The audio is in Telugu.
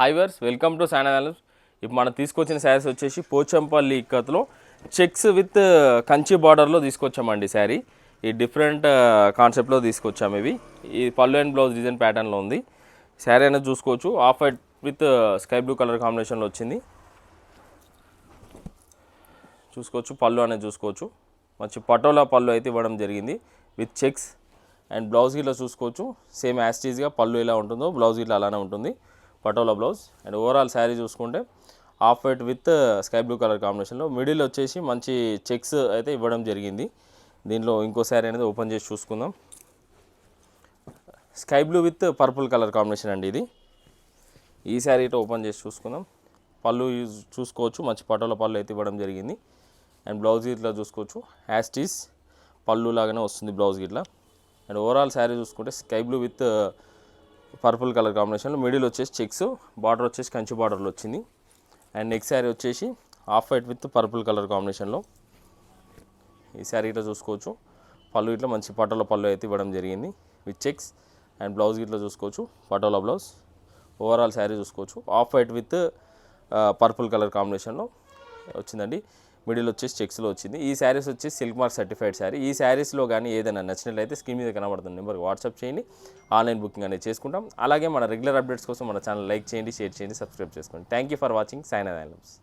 Hi viewers welcome to Sainath. ఇప్పుడు మనం తీసుకొచ్చిన శారీస్ వచ్చేసి పోచంపల్లి ఇక్కత్లో చెక్స్ విత్ కంచి బార్డర్లో తీసుకొచ్చామండి. శారీ ఈ డిఫరెంట్ కాన్సెప్ట్లో తీసుకొచ్చాము. ఈ పళ్ళు అండ్ బ్లౌజ్ డిజైన్ ప్యాటర్న్లో ఉంది. శారీ అనేది చూసుకోవచ్చు. Of white with sky blue colour కాంబినేషన్లో వచ్చింది. చూసుకోవచ్చు, పళ్ళు అనేది చూసుకోవచ్చు. మంచి పటోలా పళ్ళు అయితే ఇవ్వడం జరిగింది విత్ చెక్స్. అండ్ బ్లౌజ్ గిట్లా చూసుకోవచ్చు. సేమ్ యాస్టీజ్గా పళ్ళు ఎలా ఉంటుందో బ్లౌజ్ గిట్లా అలానే ఉంటుంది, patola blouse. And overall sari చూసుకుంటే off white with sky blue colour కాంబినేషన్లో మిడిల్ వచ్చేసి మంచి చెక్స్ అయితే ఇవ్వడం జరిగింది. దీంట్లో ఇంకో శారీ అనేది ఓపెన్ చేసి చూసుకుందాం. Sky blue with purple colour combination అండి ఇది. ఈ శారీ అయితే ఓపెన్ చేసి చూసుకుందాం. పళ్ళు చూసుకోవచ్చు, మంచి పటోలా పళ్ళు అయితే ఇవ్వడం జరిగింది. అండ్ బ్లౌజ్ గిట్లా చూసుకోవచ్చు, యాస్టీస్ పళ్ళు లాగానే వస్తుంది బ్లౌజ్ గిట్లా. అండ్ ఓవరాల్ శారీ చూసుకుంటే sky blue with purple colour కాంబినేషన్లో మిడిల్ వచ్చేసి చెక్స్, బార్డర్ వచ్చేసి కంచి బార్డర్లో వచ్చింది. అండ్ నెక్స్ట్ శారీ వచ్చేసి of white with purple colour కాంబినేషన్లో ఈ శారీ ఇట్లా చూసుకోవచ్చు. పళ్ళు ఇట్లా మంచి పటోలా పళ్ళు అయితే ఇవ్వడం జరిగింది విత్ చెక్స్. అండ్ బ్లౌజ్ ఇట్లా చూసుకోవచ్చు, పటోలా బ్లౌజ్. ఓవరాల్ శారీ చూసుకోవచ్చు, of white with purple colour కాంబినేషన్లో వచ్చిందండి. మిడిల్ వచ్చేసి చెక్స్లో వచ్చింది. ఈ శారీస్ వచ్చేసి సిల్క్ మార్క్ సర్టిఫైడ్ శారీ. ఈ శారీస్లో కానీ ఏదైనా నచ్చినట్లయితే స్క్రీన్ మీద కనబడుతున్న నెంబర్కి వాట్సాప్ చేయండి. ఆన్లైన్ బుకింగ్ అనేది చేసుకుంటాం. అలాగే మన రెగ్యులర్ అప్డేట్స్ కోసం మన ఛానల్ లైక్ చేయండి, షేర్ చేయండి, సబ్స్క్రైబ్ చేసుకోండి. Thank you for watching Sainath handlooms.